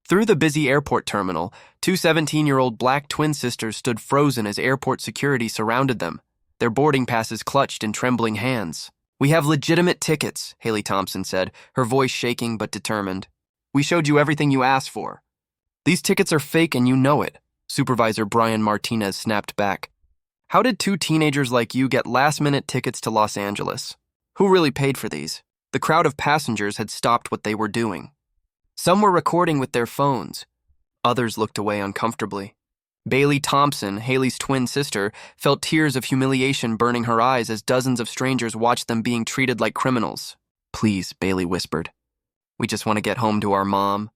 Through the busy airport terminal, two 17-year-old black twin sisters stood frozen as airport security surrounded them, their boarding passes clutched in trembling hands. "We have legitimate tickets," Haley Thompson said, her voice shaking but determined. "We showed you everything you asked for." "These tickets are fake and you know it," Supervisor Brian Martinez snapped back. "How did two teenagers like you get last-minute tickets to Los Angeles? Who really paid for these?" The crowd of passengers had stopped what they were doing. Some were recording with their phones. Others looked away uncomfortably. Bailey Thompson, Haley's twin sister, felt tears of humiliation burning her eyes as dozens of strangers watched them being treated like criminals. "Please," Bailey whispered. "We just want to get home to our mom.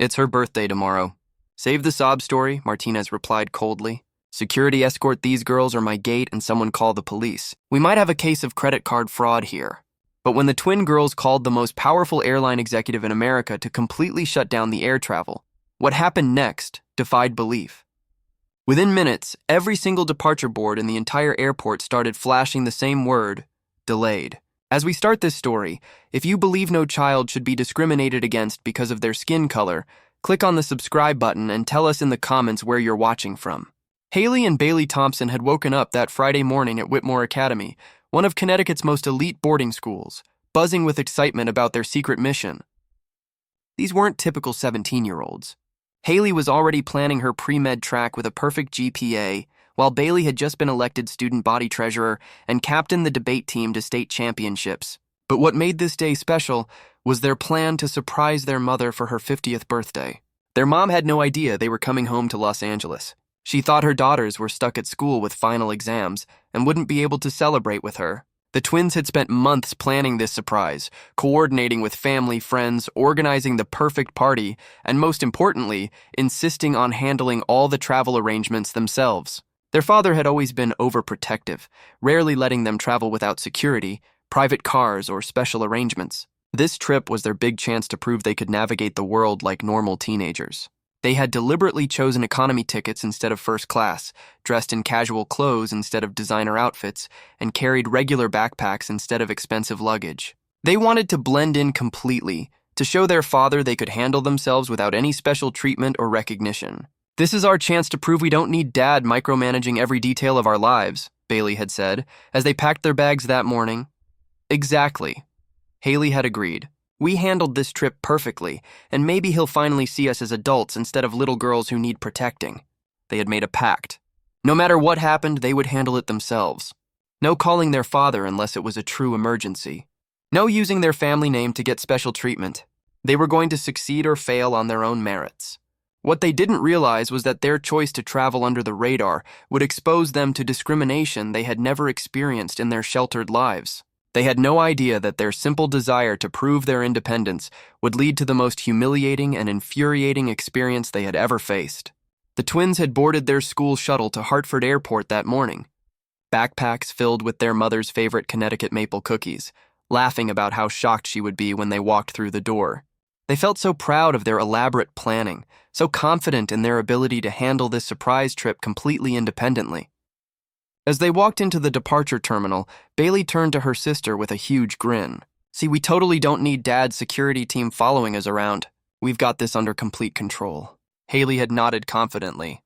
It's her birthday tomorrow." "Save the sob story," Martinez replied coldly. "Security escort these girls or my gate and someone call the police. We might have a case of credit card fraud here." But when the twin girls called the most powerful airline executive in America to completely shut down the air travel, what happened next defied belief. Within minutes, every single departure board in the entire airport started flashing the same word: delayed. As we start this story, if you believe no child should be discriminated against because of their skin color, click on the subscribe button and tell us in the comments where you're watching from. Haley and Bailey Thompson had woken up that Friday morning at Whitmore Academy, one of Connecticut's most elite boarding schools, buzzing with excitement about their secret mission. These weren't typical 17-year-olds. Haley was already planning her pre-med track with a perfect GPA, while Bailey had just been elected student body treasurer and captained the debate team to state championships. But what made this day special was their plan to surprise their mother for her 50th birthday. Their mom had no idea they were coming home to Los Angeles. She thought her daughters were stuck at school with final exams and wouldn't be able to celebrate with her. The twins had spent months planning this surprise, coordinating with family, friends, organizing the perfect party, and most importantly, insisting on handling all the travel arrangements themselves. Their father had always been overprotective, rarely letting them travel without security, private cars, or special arrangements. This trip was their big chance to prove they could navigate the world like normal teenagers. They had deliberately chosen economy tickets instead of first class, dressed in casual clothes instead of designer outfits, and carried regular backpacks instead of expensive luggage. They wanted to blend in completely, to show their father they could handle themselves without any special treatment or recognition. "This is our chance to prove we don't need Dad micromanaging every detail of our lives," Bailey had said, as they packed their bags that morning. "Exactly," Haley had agreed. "We handled this trip perfectly, and maybe he'll finally see us as adults instead of little girls who need protecting." They had made a pact. No matter what happened, they would handle it themselves. No calling their father unless it was a true emergency. No using their family name to get special treatment. They were going to succeed or fail on their own merits. What they didn't realize was that their choice to travel under the radar would expose them to discrimination they had never experienced in their sheltered lives. They had no idea that their simple desire to prove their independence would lead to the most humiliating and infuriating experience they had ever faced. The twins had boarded their school shuttle to Hartford Airport that morning, backpacks filled with their mother's favorite Connecticut maple cookies, laughing about how shocked she would be when they walked through the door. They felt so proud of their elaborate planning, so confident in their ability to handle this surprise trip completely independently. As they walked into the departure terminal, Bailey turned to her sister with a huge grin. "See, we totally don't need Dad's security team following us around. We've got this under complete control." Haley had nodded confidently.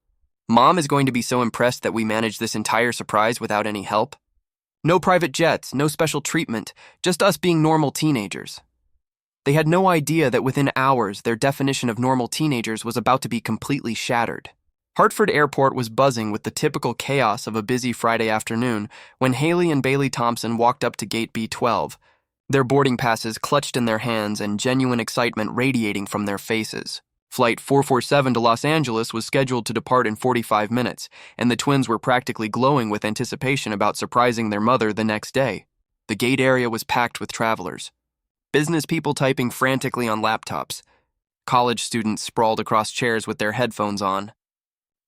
"Mom is going to be so impressed that we managed this entire surprise without any help. No private jets, no special treatment, just us being normal teenagers." They had no idea that within hours, their definition of normal teenagers was about to be completely shattered. Hartford Airport was buzzing with the typical chaos of a busy Friday afternoon when Haley and Bailey Thompson walked up to Gate B12, their boarding passes clutched in their hands and genuine excitement radiating from their faces. Flight 447 to Los Angeles was scheduled to depart in 45 minutes, and the twins were practically glowing with anticipation about surprising their mother the next day. The gate area was packed with travelers. Business people typing frantically on laptops. College students sprawled across chairs with their headphones on.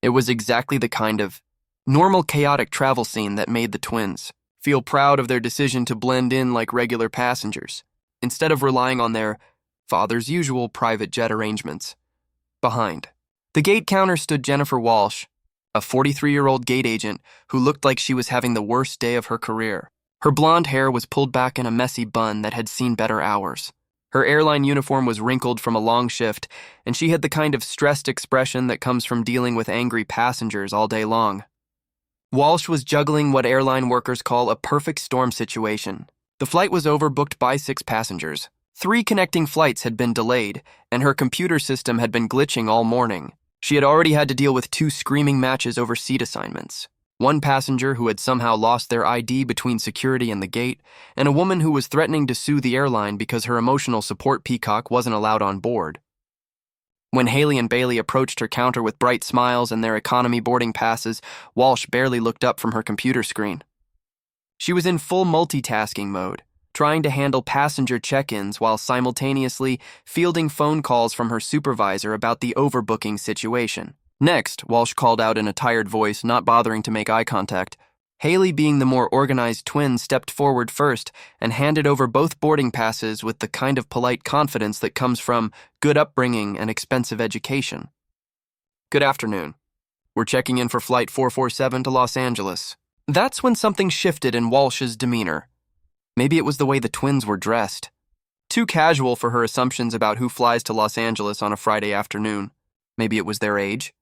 It was exactly the kind of normal, chaotic travel scene that made the twins feel proud of their decision to blend in like regular passengers, instead of relying on their father's usual private jet arrangements. Behind the gate counter stood Jennifer Walsh, a 43-year-old gate agent who looked like she was having the worst day of her career. Her blonde hair was pulled back in a messy bun that had seen better hours. Her airline uniform was wrinkled from a long shift, and she had the kind of stressed expression that comes from dealing with angry passengers all day long. Walsh was juggling what airline workers call a perfect storm situation. The flight was overbooked by 6 passengers. 3 connecting flights had been delayed, and her computer system had been glitching all morning. She had already had to deal with 2 screaming matches over seat assignments. One passenger who had somehow lost their ID between security and the gate, and a woman who was threatening to sue the airline because her emotional support peacock wasn't allowed on board. When Haley and Bailey approached her counter with bright smiles and their economy boarding passes, Walsh barely looked up from her computer screen. She was in full multitasking mode, trying to handle passenger check-ins while simultaneously fielding phone calls from her supervisor about the overbooking situation. Next, Walsh called out in a tired voice, not bothering to make eye contact. Haley, being the more organized twin, stepped forward first and handed over both boarding passes with the kind of polite confidence that comes from good upbringing and expensive education. "Good afternoon. We're checking in for Flight 447 to Los Angeles." That's when something shifted in Walsh's demeanor. Maybe it was the way the twins were dressed. Too casual for her assumptions about who flies to Los Angeles on a Friday afternoon. Maybe it was their age.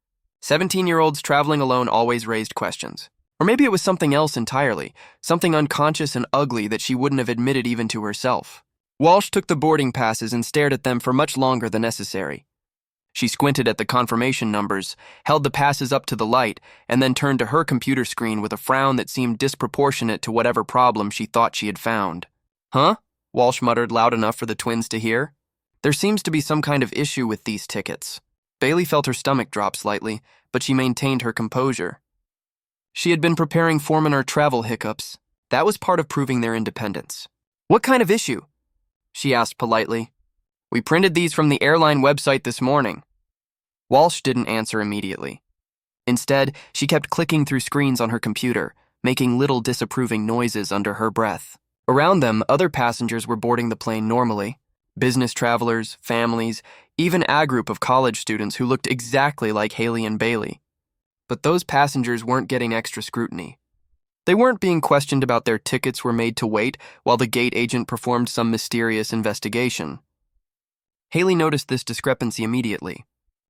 17-year-olds traveling alone always raised questions. Or maybe it was something else entirely, something unconscious and ugly that she wouldn't have admitted even to herself. Walsh took the boarding passes and stared at them for much longer than necessary. She squinted at the confirmation numbers, held the passes up to the light, and then turned to her computer screen with a frown that seemed disproportionate to whatever problem she thought she had found. "Huh?" Walsh muttered loud enough for the twins to hear. "There seems to be some kind of issue with these tickets." Bailey felt her stomach drop slightly, but she maintained her composure. She had been preparing for minor travel hiccups. That was part of proving their independence. "What kind of issue?" she asked politely. "We printed these from the airline website this morning." Walsh didn't answer immediately. Instead, she kept clicking through screens on her computer, making little disapproving noises under her breath. Around them, other passengers were boarding the plane normally. Business travelers, families, even a group of college students who looked exactly like Haley and Bailey. But those passengers weren't getting extra scrutiny. They weren't being questioned about their tickets were made to wait while the gate agent performed some mysterious investigation. Haley noticed this discrepancy immediately.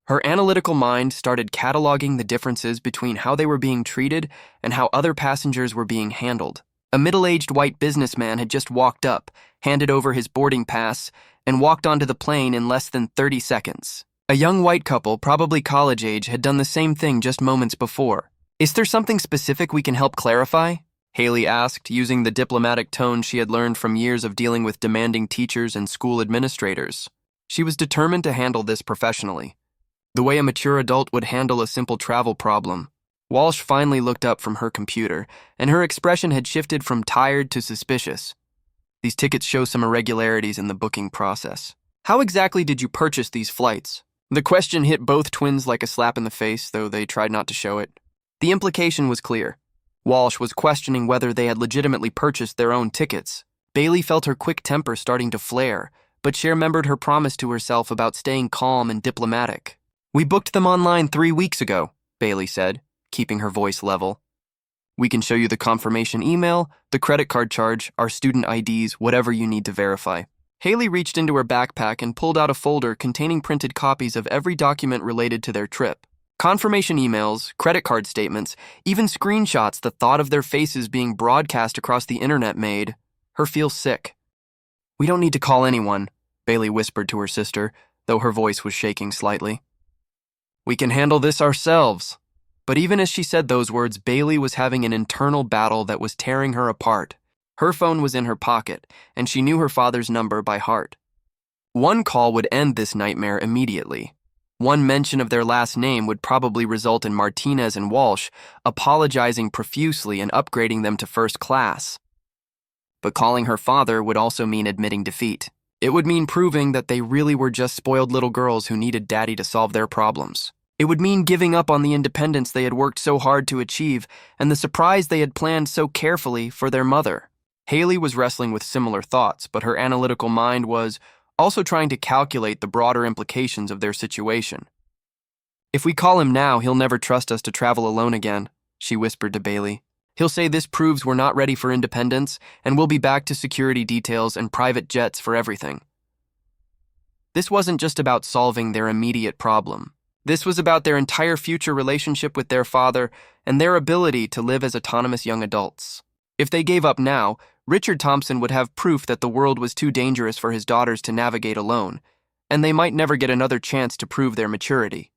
Her analytical mind started cataloging the differences between how they were being treated and how other passengers were being handled. A middle-aged white businessman had just walked up, handed over his boarding pass, and walked onto the plane in less than 30 seconds. A young white couple, probably college age, had done the same thing just moments before. "Is there something specific we can help clarify?" Haley asked, using the diplomatic tone she had learned from years of dealing with demanding teachers and school administrators. She was determined to handle this professionally, the way a mature adult would handle a simple travel problem. Walsh finally looked up from her computer, and her expression had shifted from tired to suspicious. "These tickets show some irregularities in the booking process. How exactly did you purchase these flights?" The question hit both twins like a slap in the face, though they tried not to show it. The implication was clear. Walsh was questioning whether they had legitimately purchased their own tickets. Bailey felt her quick temper starting to flare, but she remembered her promise to herself about staying calm and diplomatic. "We booked them online 3 weeks ago," Bailey said, keeping her voice level. "We can show you the confirmation email, the credit card charge, our student IDs, whatever you need to verify." Haley reached into her backpack and pulled out a folder containing printed copies of every document related to their trip. Confirmation emails, credit card statements, even screenshots the thought of their faces being broadcast across the internet made her feel sick. "We don't need to call anyone," Bailey whispered to her sister, though her voice was shaking slightly. "We can handle this ourselves." But even as she said those words, Bailey was having an internal battle that was tearing her apart. Her phone was in her pocket, and she knew her father's number by heart. One call would end this nightmare immediately. One mention of their last name would probably result in Martinez and Walsh apologizing profusely and upgrading them to first class. But calling her father would also mean admitting defeat. It would mean proving that they really were just spoiled little girls who needed daddy to solve their problems. It would mean giving up on the independence they had worked so hard to achieve and the surprise they had planned so carefully for their mother. Haley was wrestling with similar thoughts, but her analytical mind was also trying to calculate the broader implications of their situation. "If we call him now, he'll never trust us to travel alone again," she whispered to Bailey. "He'll say this proves we're not ready for independence, and we'll be back to security details and private jets for everything." This wasn't just about solving their immediate problem. This was about their entire future relationship with their father and their ability to live as autonomous young adults. If they gave up now, Richard Thompson would have proof that the world was too dangerous for his daughters to navigate alone, and they might never get another chance to prove their maturity.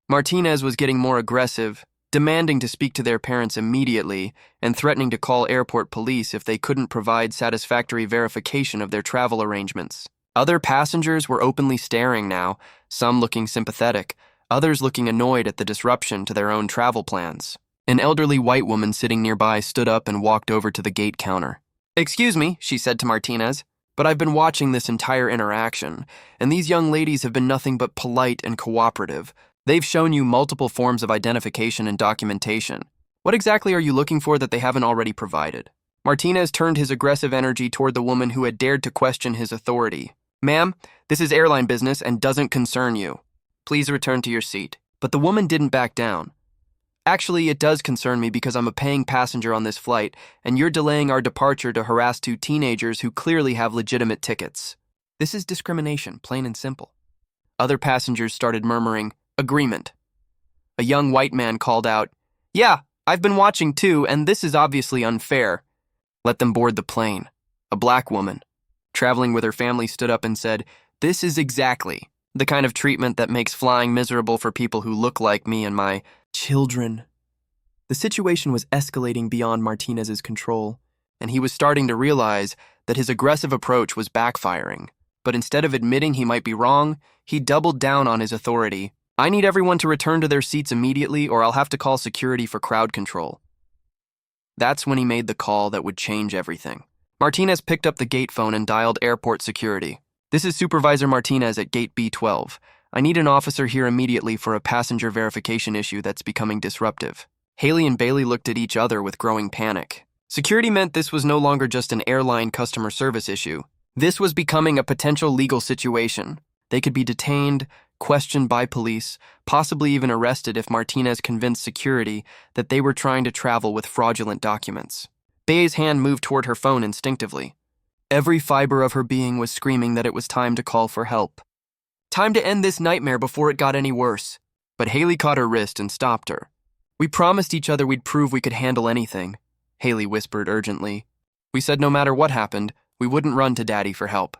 Martinez was getting more aggressive, demanding to speak to their parents immediately and threatening to call airport police if they couldn't provide satisfactory verification of their travel arrangements. Other passengers were openly staring now, some looking sympathetic, others looking annoyed at the disruption to their own travel plans. An elderly white woman sitting nearby stood up and walked over to the gate counter. "Excuse me," she said to Martinez, "but I've been watching this entire interaction, and these young ladies have been nothing but polite and cooperative. They've shown you multiple forms of identification and documentation. What exactly are you looking for that they haven't already provided?" Martinez turned his aggressive energy toward the woman who had dared to question his authority. "Ma'am, this is airline business and doesn't concern you. Please return to your seat." But the woman didn't back down. "Actually, it does concern me because I'm a paying passenger on this flight, and you're delaying our departure to harass two teenagers who clearly have legitimate tickets. This is discrimination, plain and simple." Other passengers started murmuring, "Agreement." A young white man called out, "Yeah, I've been watching too, and this is obviously unfair. Let them board the plane." A black woman, traveling with her family, stood up and said, "This is exactly the kind of treatment that makes flying miserable for people who look like me and my children." The situation was escalating beyond Martinez's control, and he was starting to realize that his aggressive approach was backfiring. But instead of admitting he might be wrong, he doubled down on his authority. "I need everyone to return to their seats immediately, or I'll have to call security for crowd control." That's when he made the call that would change everything. Martinez picked up the gate phone and dialed airport security. "This is Supervisor Martinez at Gate B12. I need an officer here immediately for a passenger verification issue that's becoming disruptive." Haley and Bailey looked at each other with growing panic. Security meant this was no longer just an airline customer service issue. This was becoming a potential legal situation. They could be detained, questioned by police, possibly even arrested if Martinez convinced security that they were trying to travel with fraudulent documents. Bae's hand moved toward her phone instinctively. Every fiber of her being was screaming that it was time to call for help. Time to end this nightmare before it got any worse. But Haley caught her wrist and stopped her. "We promised each other we'd prove we could handle anything," Haley whispered urgently. "We said no matter what happened, we wouldn't run to Daddy for help."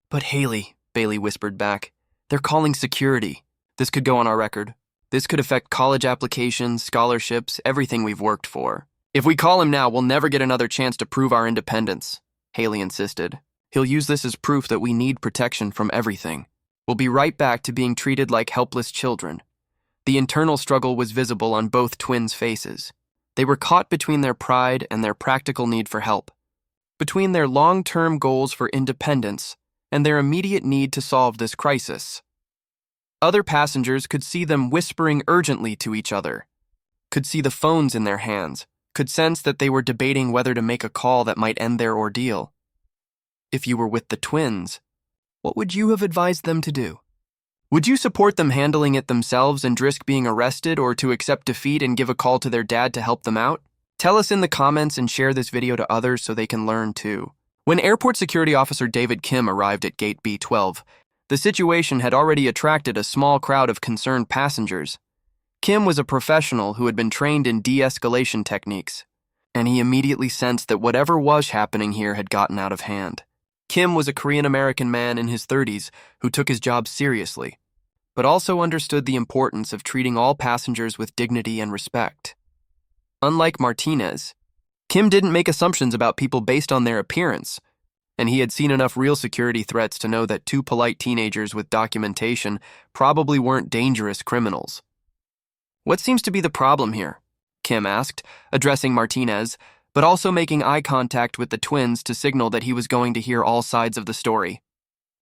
"But Haley," Bailey whispered back, "they're calling security. This could go on our record. This could affect college applications, scholarships, everything we've worked for. If we call him now, we'll never get another chance to prove our independence," Haley insisted. "He'll use this as proof that we need protection from everything. We'll be right back to being treated like helpless children." The internal struggle was visible on both twins' faces. They were caught between their pride and their practical need for help, between their long-term goals for independence and their immediate need to solve this crisis. Other passengers could see them whispering urgently to each other, could see the phones in their hands, could sense that they were debating whether to make a call that might end their ordeal. If you were with the twins, what would you have advised them to do? Would you support them handling it themselves and risk being arrested, or to accept defeat and give a call to their dad to help them out? Tell us in the comments and share this video to others so they can learn too. When Airport Security Officer David Kim arrived at Gate B12, the situation had already attracted a small crowd of concerned passengers. Kim was a professional who had been trained in de-escalation techniques, and he immediately sensed that whatever was happening here had gotten out of hand. Kim was a Korean-American man in his 30s who took his job seriously, but also understood the importance of treating all passengers with dignity and respect. Unlike Martinez, Kim didn't make assumptions about people based on their appearance, and he had seen enough real security threats to know that two polite teenagers with documentation probably weren't dangerous criminals. "What seems to be the problem here?" Kim asked, addressing Martinez, but also making eye contact with the twins to signal that he was going to hear all sides of the story.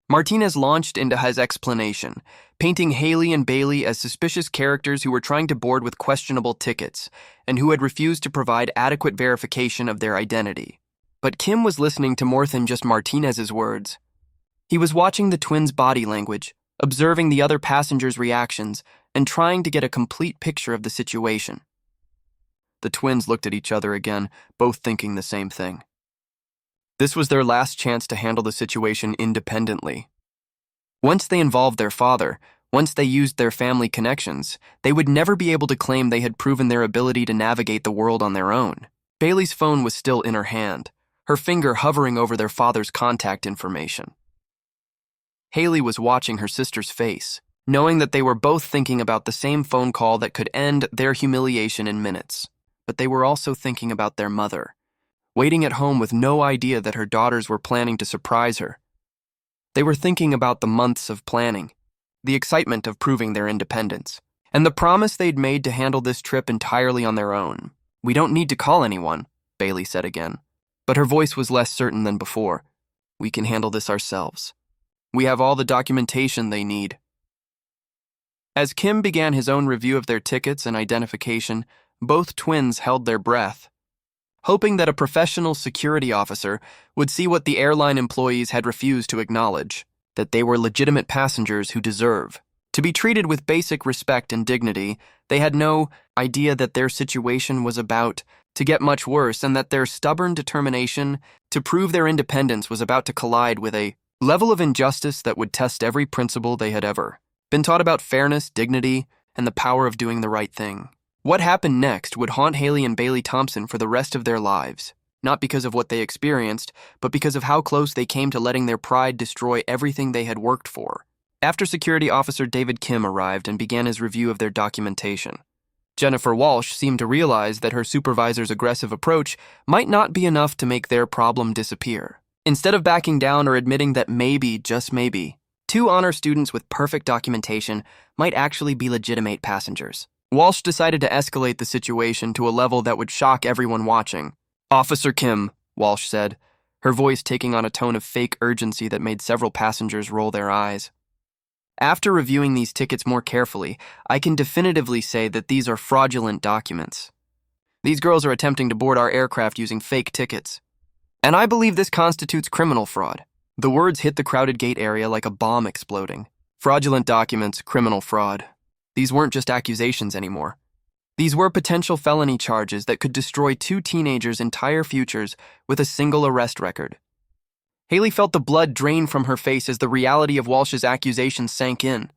Martinez launched into his explanation, painting Haley and Bailey as suspicious characters who were trying to board with questionable tickets and who had refused to provide adequate verification of their identity. But Kim was listening to more than just Martinez's words. He was watching the twins' body language, observing the other passengers' reactions, and trying to get a complete picture of the situation. The twins looked at each other again, both thinking the same thing. This was their last chance to handle the situation independently. Once they involved their father, once they used their family connections, they would never be able to claim they had proven their ability to navigate the world on their own. Bailey's phone was still in her hand, her finger hovering over their father's contact information. Haley was watching her sister's face, knowing that they were both thinking about the same phone call that could end their humiliation in minutes. But they were also thinking about their mother, waiting at home with no idea that her daughters were planning to surprise her. They were thinking about the months of planning, the excitement of proving their independence, and the promise they'd made to handle this trip entirely on their own. "We don't need to call anyone," Bailey said again, but her voice was less certain than before. "We can handle this ourselves. We have all the documentation they need." As Kim began his own review of their tickets and identification, both twins held their breath, hoping that a professional security officer would see what the airline employees had refused to acknowledge, that they were legitimate passengers who deserve to be treated with basic respect and dignity. They had no idea that their situation was about to get much worse and that their stubborn determination to prove their independence was about to collide with a level of injustice that would test every principle they had ever been taught about fairness, dignity, and the power of doing the right thing. What happened next would haunt Haley and Bailey Thompson for the rest of their lives, not because of what they experienced, but because of how close they came to letting their pride destroy everything they had worked for. After Security Officer David Kim arrived and began his review of their documentation, Jennifer Walsh seemed to realize that her supervisor's aggressive approach might not be enough to make their problem disappear. Instead of backing down or admitting that maybe, just maybe, 2 honor students with perfect documentation might actually be legitimate passengers, Walsh decided to escalate the situation to a level that would shock everyone watching. "Officer Kim," Walsh said, her voice taking on a tone of fake urgency that made several passengers roll their eyes. "After reviewing these tickets more carefully, I can definitively say that these are fraudulent documents. These girls are attempting to board our aircraft using fake tickets. And I believe this constitutes criminal fraud." The words hit the crowded gate area like a bomb exploding. Fraudulent documents, criminal fraud. These weren't just accusations anymore. These were potential felony charges that could destroy 2 teenagers' entire futures with a single arrest record. Haley felt the blood drain from her face as the reality of Walsh's accusations sank in.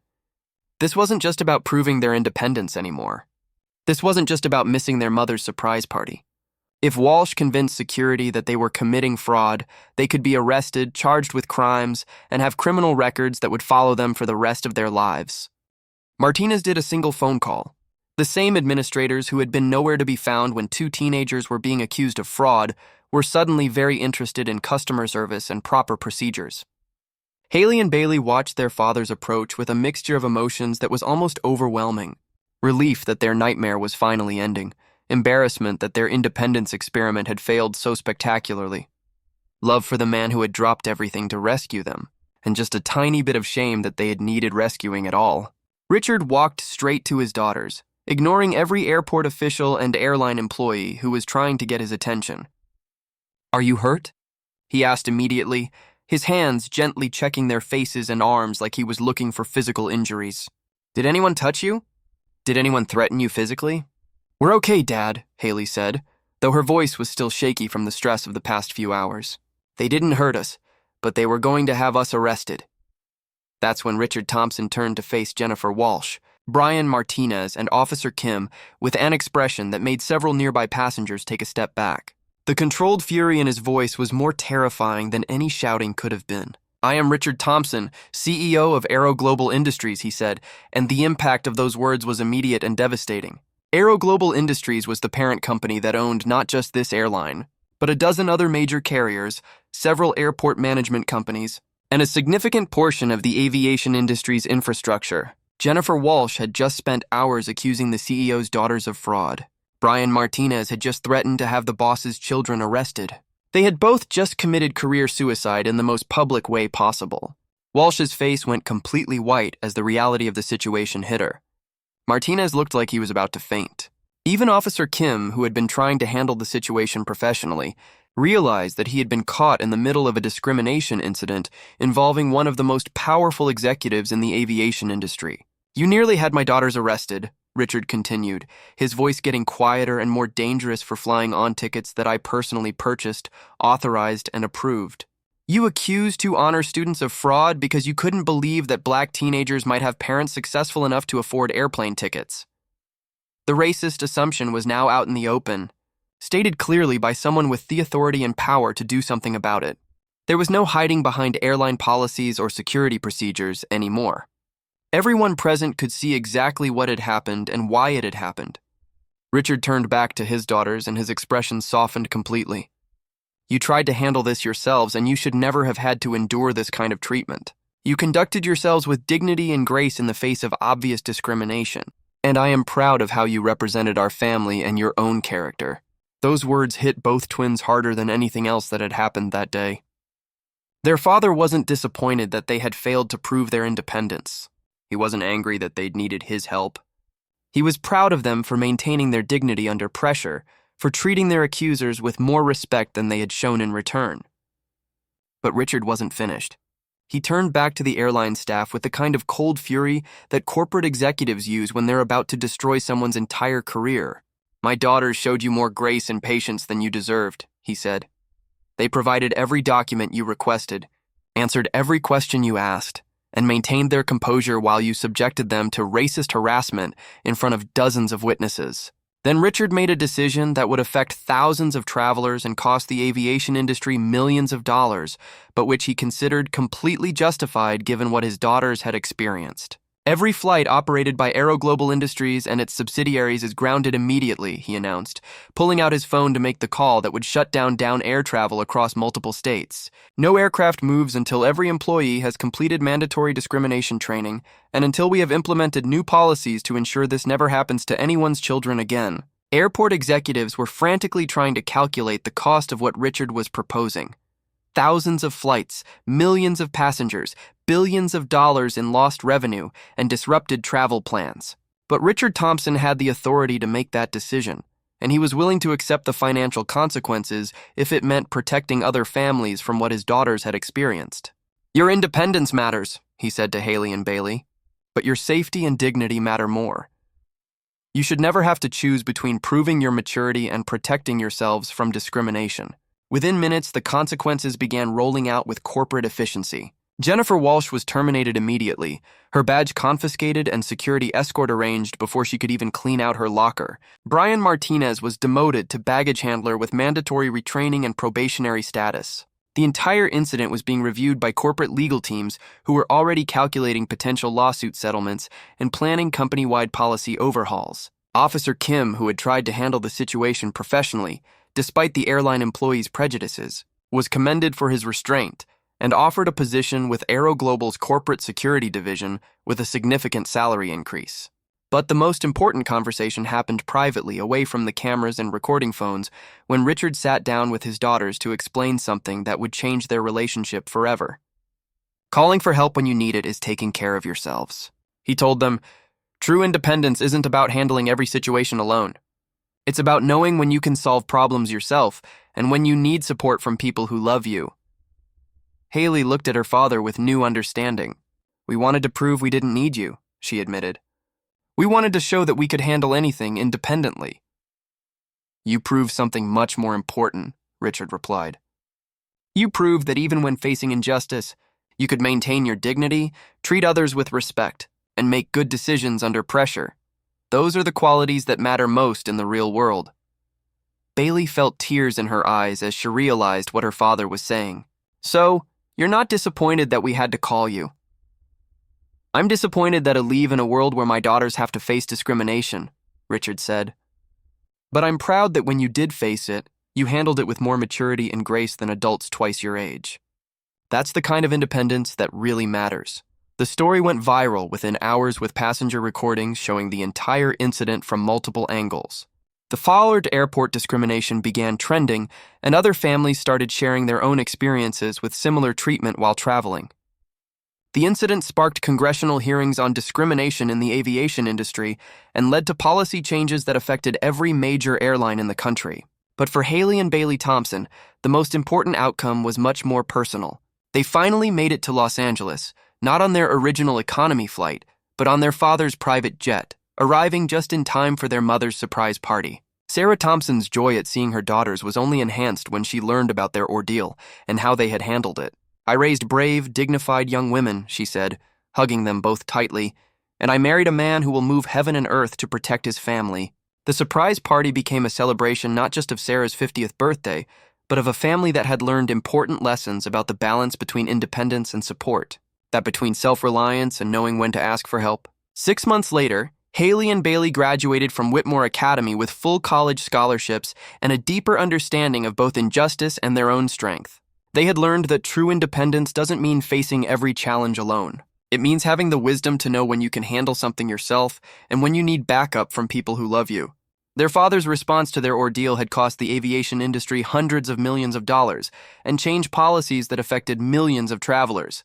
This wasn't just about proving their independence anymore. This wasn't just about missing their mother's surprise party. If Walsh convinced security that they were committing fraud, they could be arrested, charged with crimes, and have criminal records that would follow them for the rest of their lives. Martinez did a single phone call. The same administrators who had been nowhere to be found when 2 teenagers were being accused of fraud were suddenly very interested in customer service and proper procedures. Haley and Bailey watched their father's approach with a mixture of emotions that was almost overwhelming. Relief that their nightmare was finally ending. Embarrassment that their independence experiment had failed so spectacularly. Love for the man who had dropped everything to rescue them, and just a tiny bit of shame that they had needed rescuing at all. Richard walked straight to his daughters, ignoring every airport official and airline employee who was trying to get his attention. "Are you hurt?" he asked immediately, his hands gently checking their faces and arms like he was looking for physical injuries. "Did anyone touch you? Did anyone threaten you physically?" "We're okay, Dad," Haley said, though her voice was still shaky from the stress of the past few hours. "They didn't hurt us, but they were going to have us arrested." That's when Richard Thompson turned to face Jennifer Walsh, Brian Martinez, and Officer Kim with an expression that made several nearby passengers take a step back. The controlled fury in his voice was more terrifying than any shouting could have been. "I am Richard Thompson, CEO of Aero Global Industries," he said, and the impact of those words was immediate and devastating. Aero Global Industries was the parent company that owned not just this airline, but a dozen other major carriers, several airport management companies, and a significant portion of the aviation industry's infrastructure. Jennifer Walsh had just spent hours accusing the CEO's daughters of fraud. Brian Martinez had just threatened to have the boss's children arrested. They had both just committed career suicide in the most public way possible. Walsh's face went completely white as the reality of the situation hit her. Martinez looked like he was about to faint. Even Officer Kim, who had been trying to handle the situation professionally, realized that he had been caught in the middle of a discrimination incident involving one of the most powerful executives in the aviation industry. "You nearly had my daughters arrested," Richard continued, his voice getting quieter and more dangerous for flying on tickets that I personally purchased, authorized, and approved. You accused two honor students of fraud because you couldn't believe that black teenagers might have parents successful enough to afford airplane tickets. The racist assumption was now out in the open, stated clearly by someone with the authority and power to do something about it. There was no hiding behind airline policies or security procedures anymore. Everyone present could see exactly what had happened and why it had happened. Richard turned back to his daughters and his expression softened completely. You tried to handle this yourselves, and you should never have had to endure this kind of treatment. You conducted yourselves with dignity and grace in the face of obvious discrimination, and I am proud of how you represented our family and your own character. Those words hit both twins harder than anything else that had happened that day. Their father wasn't disappointed that they had failed to prove their independence. He wasn't angry that they'd needed his help. He was proud of them for maintaining their dignity under pressure, for treating their accusers with more respect than they had shown in return. But Richard wasn't finished. He turned back to the airline staff with the kind of cold fury that corporate executives use when they're about to destroy someone's entire career. My daughters showed you more grace and patience than you deserved, he said. They provided every document you requested, answered every question you asked, and maintained their composure while you subjected them to racist harassment in front of dozens of witnesses. Then Richard made a decision that would affect thousands of travelers and cost the aviation industry millions of dollars, but which he considered completely justified given what his daughters had experienced. Every flight operated by Aero Global Industries and its subsidiaries is grounded immediately, he announced, pulling out his phone to make the call that would shut down air travel across multiple states. No aircraft moves until every employee has completed mandatory discrimination training and until we have implemented new policies to ensure this never happens to anyone's children again. Airport executives were frantically trying to calculate the cost of what Richard was proposing. Thousands of flights, millions of passengers, billions of dollars in lost revenue, and disrupted travel plans. But Richard Thompson had the authority to make that decision, and he was willing to accept the financial consequences if it meant protecting other families from what his daughters had experienced. Your independence matters, he said to Haley and Bailey, but your safety and dignity matter more. You should never have to choose between proving your maturity and protecting yourselves from discrimination. Within minutes, the consequences began rolling out with corporate efficiency. Jennifer Walsh was terminated immediately, her badge confiscated and security escort arranged before she could even clean out her locker. Brian Martinez was demoted to baggage handler with mandatory retraining and probationary status. The entire incident was being reviewed by corporate legal teams who were already calculating potential lawsuit settlements and planning company-wide policy overhauls. Officer Kim, who had tried to handle the situation professionally, despite the airline employee's prejudices, was commended for his restraint and offered a position with Aero Global's corporate security division with a significant salary increase. But the most important conversation happened privately, away from the cameras and recording phones, when Richard sat down with his daughters to explain something that would change their relationship forever. Calling for help when you need it is taking care of yourselves. He told them, true independence isn't about handling every situation alone. It's about knowing when you can solve problems yourself and when you need support from people who love you. Haley looked at her father with new understanding. We wanted to prove we didn't need you, she admitted. We wanted to show that we could handle anything independently. You proved something much more important, Richard replied. You proved that even when facing injustice, you could maintain your dignity, treat others with respect, and make good decisions under pressure. Those are the qualities that matter most in the real world. Bailey felt tears in her eyes as she realized what her father was saying. So, you're not disappointed that we had to call you. I'm disappointed that I live in a world where my daughters have to face discrimination, Richard said. But I'm proud that when you did face it, you handled it with more maturity and grace than adults twice your age. That's the kind of independence that really matters. The story went viral within hours with passenger recordings showing the entire incident from multiple angles. The followed airport discrimination began trending, and other families started sharing their own experiences with similar treatment while traveling. The incident sparked congressional hearings on discrimination in the aviation industry and led to policy changes that affected every major airline in the country. But for Haley and Bailey Thompson, the most important outcome was much more personal. They finally made it to Los Angeles, not on their original economy flight, but on their father's private jet, arriving just in time for their mother's surprise party. Sarah Thompson's joy at seeing her daughters was only enhanced when she learned about their ordeal and how they had handled it. I raised brave, dignified young women, she said, hugging them both tightly, and I married a man who will move heaven and earth to protect his family. The surprise party became a celebration not just of Sarah's 50th birthday, but of a family that had learned important lessons about the balance between independence and support, that between self-reliance and knowing when to ask for help. 6 months later, Haley and Bailey graduated from Whitmore Academy with full college scholarships and a deeper understanding of both injustice and their own strength. They had learned that true independence doesn't mean facing every challenge alone. It means having the wisdom to know when you can handle something yourself and when you need backup from people who love you. Their father's response to their ordeal had cost the aviation industry hundreds of millions of dollars and changed policies that affected millions of travelers.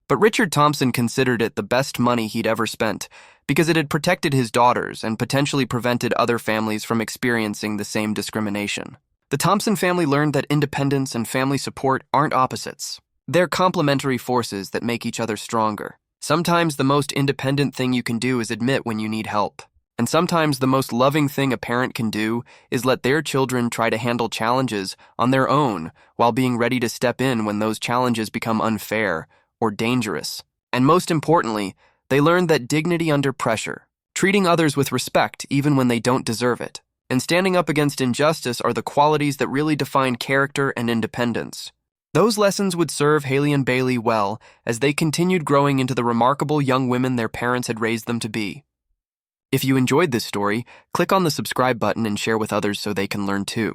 But Richard Thompson considered it the best money he'd ever spent because it had protected his daughters and potentially prevented other families from experiencing the same discrimination. The Thompson family learned that independence and family support aren't opposites. They're complementary forces that make each other stronger. Sometimes the most independent thing you can do is admit when you need help. And sometimes the most loving thing a parent can do is let their children try to handle challenges on their own while being ready to step in when those challenges become unfair or dangerous. And most importantly, they learned that dignity under pressure, treating others with respect even when they don't deserve it, and standing up against injustice are the qualities that really define character and independence. Those lessons would serve Haley and Bailey well as they continued growing into the remarkable young women their parents had raised them to be. If you enjoyed this story, click on the subscribe button and share with others so they can learn too.